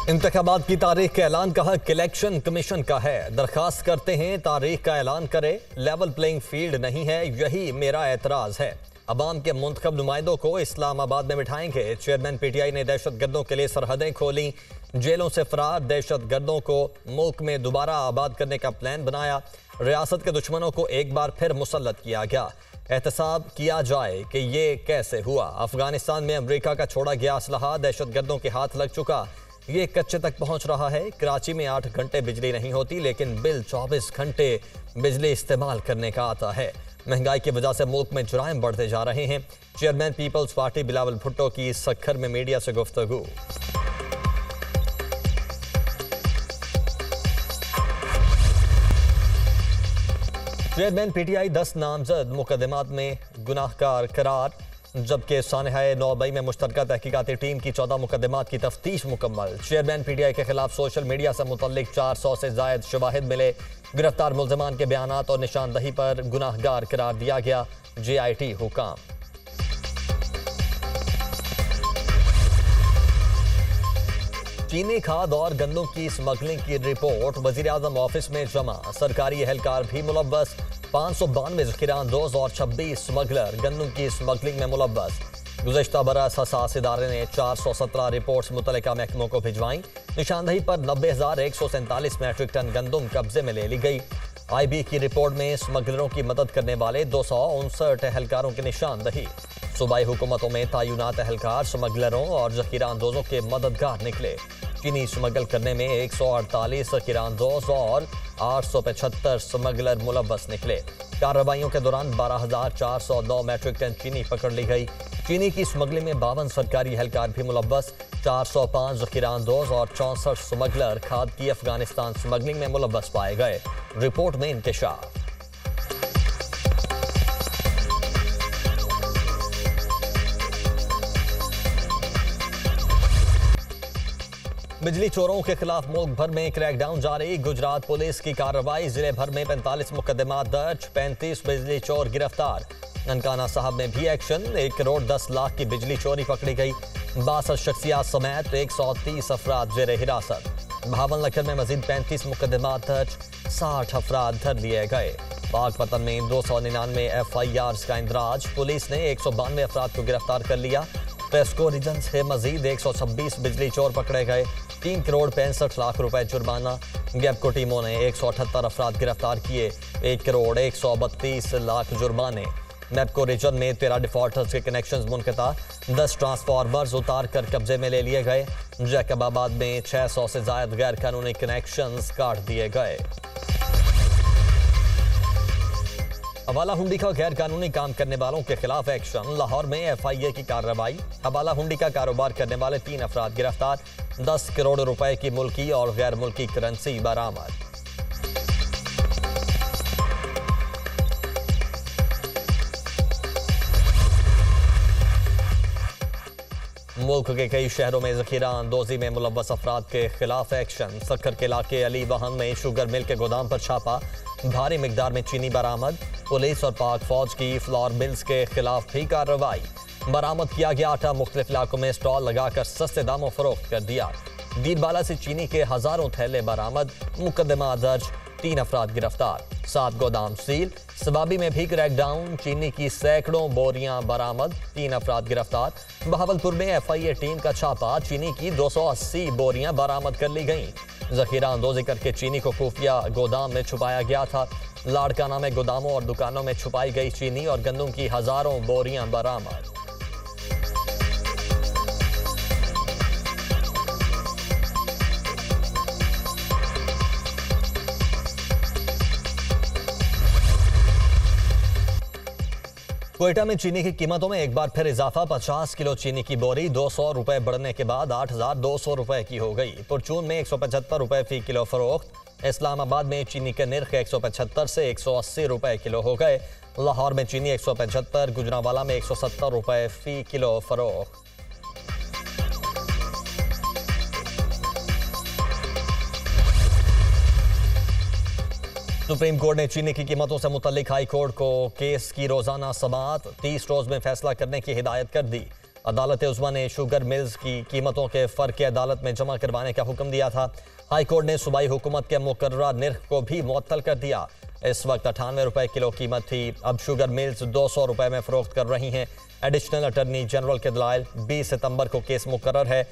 इंतखाबात की तारीख का ऐलान का हक इलेक्शन कमीशन का है। दरखास्त करते हैं तारीख का ऐलान करे। लेवल प्लेइंग फील्ड नहीं है, यही मेरा एतराज है। अवाम के मुंतखब नुमाइंदों को इस्लामाबाद में बिठाएंगे। चेयरमैन पीटीआई ने दहशत गर्दों के लिए सरहदें खोली। जेलों से फरार दहशत गर्दों को मुल्क में दोबारा आबाद करने का प्लान बनाया। रियासत के दुश्मनों को एक बार फिर मुसल्लत किया गया। एहतसाब किया जाए कि ये कैसे हुआ। अफगानिस्तान में अमरीका का छोड़ा गया असलहा दहशत गर्दों के हाथ लग चुका। ये कच्चे तक पहुंच रहा है। कराची में 8 घंटे बिजली नहीं होती, लेकिन बिल 24 घंटे बिजली इस्तेमाल करने का आता है। महंगाई की वजह से मुल्क में जुराइम बढ़ते जा रहे हैं। चेयरमैन पीपल्स पार्टी बिलावल भुट्टो की सक्खर में मीडिया से गुफ्तगू। चेयरमैन पीटीआई 10 नामजद मुकदमात में गुनाहगार करार, जबकि सानहाए 9 मई में मुश्तरका तहकीकाती टीम की 14 मुकदमात की तफ्तीश मुकम्मल। चेयरमैन पीटीआई के खिलाफ सोशल मीडिया से मुतल्लिक 400 से जायद शवाहिद मिले। गिरफ्तार मुल्ज़िमान के बयानात और निशानदही पर गुनाहगार करार दिया गया। JIT हुकाम। चीनी खाद और गंदम की स्मगलिंग की रिपोर्ट वज़ीर आज़म ऑफिस में जमा। सरकारी एहलकार भी मुलव्वस। 592 ज़ख़ीराअंदोज़ और 26 स्मगलर गंदम की स्मगलिंग में मुलव्वस। गुज़श्ता बरस हसास इदारे ने 417 रिपोर्ट्स मुतल्लिका महकमों को भिजवाई। निशानदही पर 90,147 मैट्रिक टन गंदम कब्जे में ले ली गई। IB की रिपोर्ट में स्मगलरों की मदद करने वाले 259 एहलकारों की निशानदही। सूबाई हुकूमतों में तैनात एहलकार स्मगलरों और ज़ख़ीराअंदोज़ों के मददगार निकले। चीनी स्मगल करने में 148 ज़ख़ीराअंदोज़ और 875 स्मगलर मुलव्वस निकले। कार्रवाइयों के दौरान 12,409 मैट्रिक टन चीनी पकड़ ली गई। चीनी की स्मगलिंग में 52 सरकारी एहलकार भी मुलव्वस। 405 ज़ख़ीराअंदोज़ और 64 स्मगलर खाद की अफगानिस्तान स्मगलिंग में मुलव्वस पाए गए। रिपोर्ट में इंकशाफ। बिजली चोरों के खिलाफ मुल्क भर में क्रैकडाउन जारी। गुजरात पुलिस की कार्रवाई। जिले भर में 45 मुकदमात दर्ज। 35 बिजली चोर गिरफ्तार। ननकाना साहब में भी एक्शन। 1 करोड़ 10 लाख की बिजली चोरी पकड़ी गई। 62 शख्सियात समेत 130 अफराद जेर हिरासत। भावनगर में मजीद 35 मुकदमात दर्ज। 60 अफराद धर लिए गए। पाकपतन में 299 FIRs का इंदराज। पुलिस ने 192 अफराद को गिरफ्तार कर लिया। पेस्को रीजन से मजीद 126 बिजली चोर पकड़े गए। 3 करोड़ 65 लाख रुपए जुर्माना। गैपको टीमों ने 178 अफराद गिरफ्तार किए। 1 करोड़ 132 लाख जुर्माने। नेपको रीजन में 13 डिफॉल्टर्स के कनेक्शंस मुनक़ता। 10 ट्रांसफार्मर्स उतार कर कब्जे में ले लिए गए। जैकबाबाद में 600 से जायद गैर कानूनी कनेक्शंस काट दिए गए। हवाला हुंडी का गैर कानूनी काम करने वालों के खिलाफ एक्शन। लाहौर में FIA की कार्रवाई। हवाला हुंडी का कारोबार करने वाले 3 अफराद गिरफ्तार। 10 करोड़ रुपए की मुल्की और गैर मुल्की करेंसी बरामद। मुल्क के कई शहरों में ज़ख़ीरा अंदोज़ी में मुलव्वस अफराद के खिलाफ एक्शन। सक्खर के इलाके अली वहन में शुगर मिल के गोदाम पर छापा। भारी मिकदार में चीनी बरामद। पुलिस और पाक फौज की फ्लोर मिल्स के खिलाफ भी कार्रवाई। बरामद किया गया आटा मुख्तलिफ इलाकों में स्टॉल लगाकर सस्ते दामों फरोख्त कर दिया। दीरबाला से चीनी के हजारों थैले बरामद। मुकदमा दर्ज। 3 अफराद गिरफ्तार। 7 गोदाम सील। सबाबी में भी क्रैकडाउन। चीनी की सैकड़ों बोरियां बरामद। 3 अफराद गिरफ्तार। बहावलपुर में FIA टीम का छापा। चीनी की 280 बोरियां बरामद कर ली गईं। ज़ख़ीरा अंदोज़ी करके चीनी को खुफिया गोदाम में छुपाया गया था। लाड़काना में गोदामों और दुकानों में छुपाई गई चीनी और गंदम की हजारों बोरियां बरामद। क्वेटा में चीनी की कीमतों में एक बार फिर इजाफा। 50 किलो चीनी की बोरी 200 रुपए बढ़ने के बाद 8,200 रुपए की हो गई। परचून में 175 रुपए फी किलो फरोख्त। इस्लामाबाद में चीनी के निर्ख 175 से 180 रुपए किलो हो गए। लाहौर में चीनी 175, गुजरांवाला में 170 रुपए फी किलो फरोख्त। सुप्रीम कोर्ट ने चीनी की कीमतों से मुतल्लिक हाई कोर्ट को केस की रोजाना समाअत 30 रोज में फैसला करने की हिदायत कर दी। अदालत उज़्मा ने शुगर मिल्स की कीमतों के फ़र्क के अदालत में जमा करवाने का हुक्म दिया था। हाई कोर्ट ने सूबाई हुकूमत के मुकर्ररा निर्ख को भी मुअत्तल कर दिया। इस वक्त 98 रुपए किलो कीमत थी, अब शुगर मिल्स 200 रुपए में फ़रोख्त कर रही हैं। एडिशनल अटर्नी जनरल के दलाइल 20 सितंबर को केस मुकर्रर है।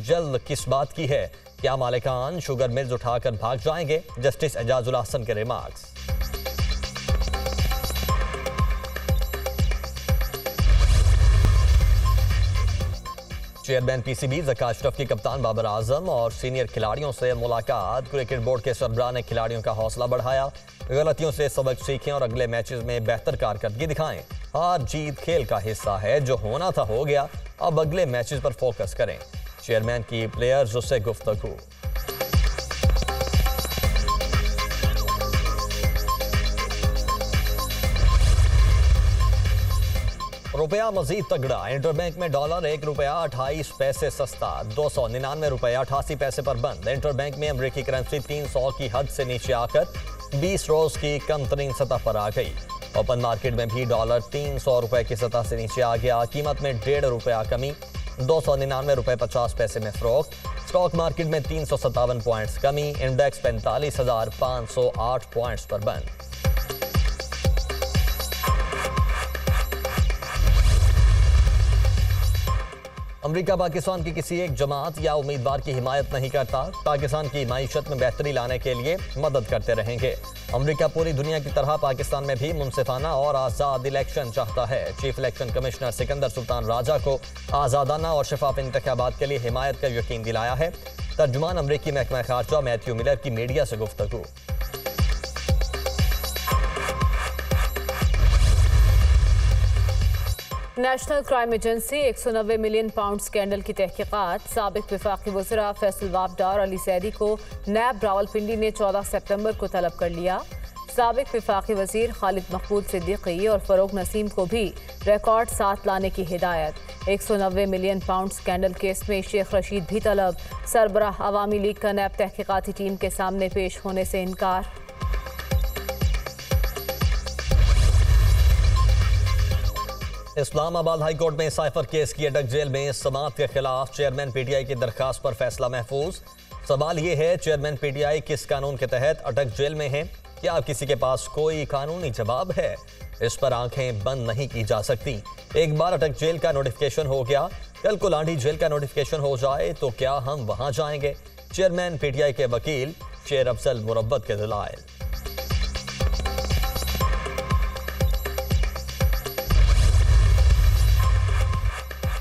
जल्द किस बात की है, क्या मालिकान शुगर मिल्स उठाकर भाग जाएंगे? जस्टिस एजाजुल हसन के remarks. Chairman PCB Zaka Ashraf की कप्तान बाबर आजम और सीनियर खिलाड़ियों से मुलाकात। क्रिकेट बोर्ड के सरबराह ने खिलाड़ियों का हौसला बढ़ाया। गलतियों से सबक सीखें और अगले मैचेस में बेहतर कारकर्दगी दिखाएं। हार जीत खेल का हिस्सा है, जो होना था हो गया, अब अगले मैचेस पर फोकस करें। चेयरमैन की प्लेयर्स से गुफ्तगू। रुपया मजीद तगड़ा, इंटरबैंक में डॉलर 1 रुपया 28 पैसे सस्ता, 299 रुपया 88 पैसे पर बंद। इंटरबैंक में अमरीकी करेंसी 300 की हद से नीचे आकर 20 रोज की कम तरीन सतह पर आ गई। ओपन मार्केट में भी डॉलर 300 रुपए की सतह से नीचे आ गया। कीमत में 1.5 रुपया कमी, 299 रुपए 50 पैसे में फरोख्त। स्टॉक मार्केट में 357 पॉइंट्स कमी, इंडेक्स 45,508 पॉइंट्स पर बंद। अमरीका पाकिस्तान की किसी एक जमात या उम्मीदवार की हिमायत नहीं करता, पाकिस्तान की माईशत में बेहतरी लाने के लिए मदद करते रहेंगे। अमरीका पूरी दुनिया की तरह पाकिस्तान में भी मुनसिफाना और आज़ाद इलेक्शन चाहता है। Chief election commissioner Sikandar Sultan Raja को आज़ादाना और शफाफ इंतखाबात के लिए हिमायत का यकीन दिलाया है। तर्जुमान अमरीकी महकमा खारजा मैथ्यू मिलर की मीडिया से गुफ्तगू। National crime agency 190 million pound scandal की तहकीकात। साबिक वफाकी वज़रा फैसल वाबडा और अली सैदी को नैब रावलपिंडी ने 14 सितंबर को तलब कर लिया। साबिक वफाकी वजीर खालिद मकबूल सिद्दीकी और फरोग नसीम को भी रिकॉर्ड साथ लाने की हिदायत। 190 मिलियन पाउंड स्कैंडल केस में शेख रशीद भी तलब। सरबराह अवामी लीग का नैब तहकीकाती टीम के सामने पेश होने से इनकार। इस्लामाबाद हाई कोर्ट में साइफर केस की अटक जेल में समात के खिलाफ चेयरमैन पीटीआई की दरखास्त पर फैसला महफूज। सवाल ये है, चेयरमैन पीटीआई किस कानून के तहत अटक जेल में है? क्या अब किसी के पास कोई कानूनी जवाब है? इस पर आंखें बंद नहीं की जा सकती। एक बार अटक जेल का नोटिफिकेशन हो गया, कल को लांडी जेल का नोटिफिकेशन हो जाए तो क्या हम वहां जाएंगे? चेयरमैन पीटीआई के वकील शेर अफजल मुरब्बत के दलाइल।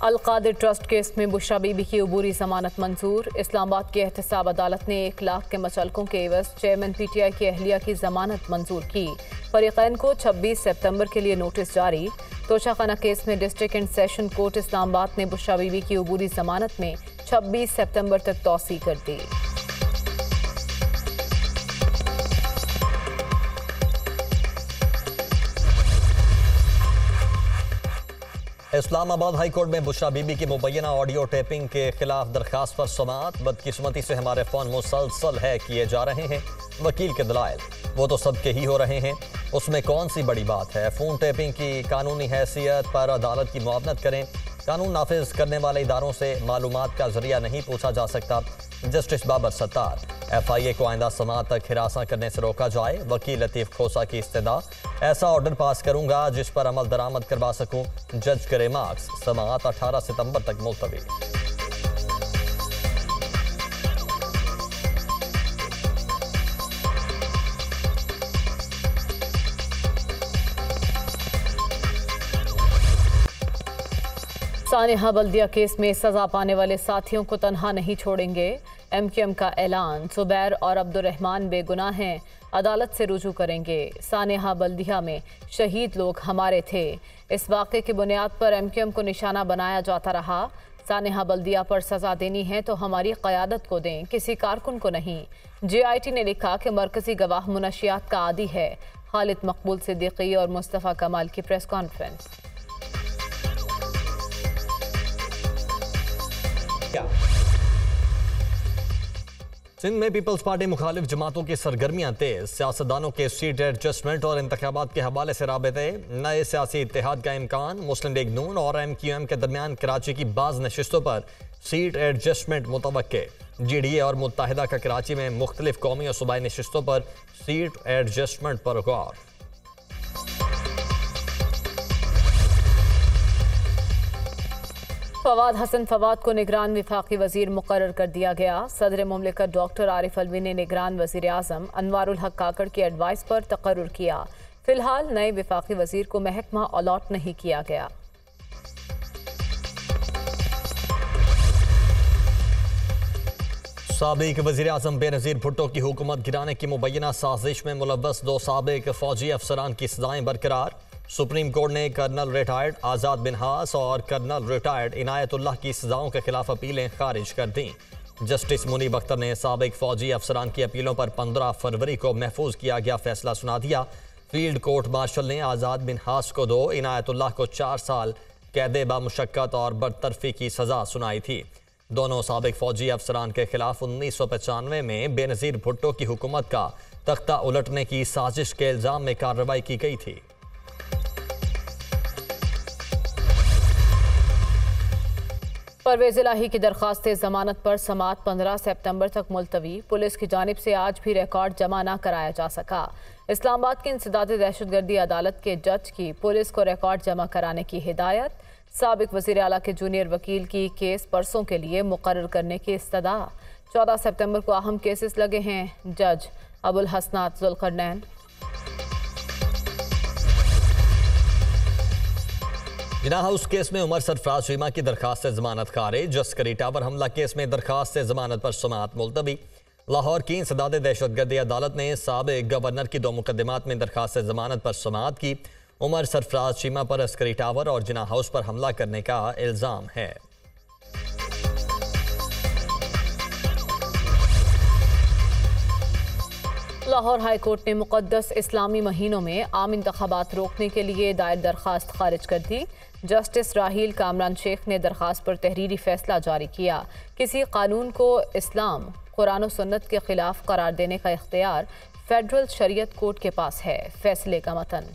अलकादिर ट्रस्ट केस में बुशरा बीबी की अबूरी जमानत मंजूर। इस्लामाबाद की एहतसाब अदालत ने 1 लाख के मचलकों के एवज चेयरमैन पीटीआई की अहलिया की जमानत मंजूर की। फरीकैन को 26 सितंबर के लिए नोटिस जारी। तोशाखाना केस में district and session court Islamabad ने बुशरा बीबी की अबूरी जमानत में 26 सितंबर तक तौसी कर दी। इस्लामाबाद हाई कोर्ट में बुशरा बीबी की मुबैना ऑडियो टेपिंग के खिलाफ दरखास्त पर समाअत। बदकिस्मती से हमारे फोन मुसलसल है किए जा रहे हैं। वकील के दलाइल, वो तो सबके ही हो रहे हैं, उसमें कौन सी बड़ी बात है? फोन टेपिंग की कानूनी हैसियत पर अदालत की मुआवनत करें। कानून नाफिज करने वाले इदारों से मालूमात का जरिया नहीं पूछा जा सकता। जस्टिस बाबर सत्तार, FIA को आइंदा समाअत तक हिरासा करने से रोका जाए। वकील लतीफ़ खोसा की इस्तदा, ऐसा ऑर्डर पास करूंगा जिस पर अमल दरामद करवा सकूं। जज के रिमार्क्स। समाअत 18 सितंबर तक मुलतवी। सानेहा बल्दिया केस में सजा पाने वाले साथियों को तन्हा नहीं छोड़ेंगे। MQM का ऐलान। जुबैर और अब्दुर्रहमान बेगुनाह हैं, अदालत से रुजू करेंगे। सानेहा बल्दिया में शहीद लोग हमारे थे। इस वाक़े की बुनियाद पर MQM को निशाना बनाया जाता रहा। सानेहा बल्दिया पर सजा देनी है तो हमारी क़यादत को दें, किसी कारकुन को नहीं। JIT ने लिखा कि मरकजी गवाह मुनशियात का आदी है। खालिद मकबूल सिद्दीकी और मुस्तफ़ा कमाल की प्रेस कॉन्फ्रेंस। सिंध में पीपल्स पार्टी मुखालिफ जमातों की सरगर्मियां तेज, सियासतदानों के सीट एडजस्टमेंट और इंतखाबात के हवाले से राबते, नए सियासी इत्तेहाद का इम्कान। मुस्लिम लीग नून और MQM के दरमियान कराची की बाज नशिस्तों पर सीट एडजस्टमेंट मुतवक्के। GDA और मुत्तहिदा का कराची में मुख्तलिफ कौमी और सूबाई नशिस्तों पर सीट एडजस्टमेंट पर गौर। फवाद हसन फवाद को निगरान विफाकी वजीर मुकर्रर कर दिया गया। सदर मुमलिकत डॉक्टर आरिफ अलवी ने निगरान वजीर आज़म अनवारुल हक काकड़ की एडवाइस पर तकर्रुर किया। फिलहाल नए विफाकी वजीर को महकमा अलॉट नहीं किया गया। साबिक वज़ीर आज़म बेनज़ीर भुट्टो की हुकूमत गिराने की मुबैना साजिश में मुलव्वस 2 साबिक फौजी अफसरान की सजाएं बरकरार। सुप्रीम कोर्ट ने कर्नल रिटायर्ड आज़ाद बिनहास और कर्नल रिटायर्ड इनायतुल्लाह की सजाओं के खिलाफ अपीलें खारिज कर दी। जस्टिस मुनीब अख्तर ने साबिक फौजी अफसरान की अपीलों पर 15 फरवरी को महफूज किया गया फैसला सुना दिया। फील्ड कोर्ट मार्शल ने आज़ाद बिनहास को 2, इनायतुल्लाह को 4 साल कैद बामुशक्कत और बरतरफी की सजा सुनाई थी। दोनों साबिक फौजी अफसरान के खिलाफ 1995 में बेनज़ीर भुट्टो की हुकूमत का तख्ता उलटने की साजिश के इल्ज़ाम में कार्रवाई की गई थी। परवेज इलाही की दरख्वास्त जमानत पर समाअत 15 सितंबर तक मुलतवी। पुलिस की जानिब से आज भी रिकॉर्ड जमा न कराया जा सका। इस्लामाबाद की इंसदाद दहशतगर्दी अदालत के जज की पुलिस को रिकॉर्ड जमा कराने की हिदायत। साबिक वज़ीर आला के जूनियर वकील की केस परसों के लिए मुकर्रर करने की इस्तदा। 14 सितंबर को अहम केसेस लगे हैं। जज अबुल हसनात जुल्करनैन। जिना हाउस केस में उमर सरफराज शीमा की दरखास्त से जमानत खारिज। जस्करी टावर हमला केस में दरखास्त से जमानत पर समाअत मुलतवी। लाहौर की इंसदाद दहशतगर्दी अदालत ने साबिक गवर्नर की 2 मुकदमात में दरखास्त से जमानत पर समाअत की। उमर सरफराज शीमा पर अस्करी टावर और जिना हाउस पर हमला करने का इल्जाम है। लाहौर हाई कोर्ट ने मुक़द्दस इस्लामी महीनों में आम इंतखाबात रोकने के लिए दायर दरखास्त खारिज कर दी। जस्टिस राहील कामरान शेख ने दरखास्त पर तहरीरी फैसला जारी किया। किसी कानून को इस्लाम, कुरान और सुन्नत के खिलाफ करार देने का इख्तियार फेडरल शरीयत कोर्ट के पास है। फैसले का मतन।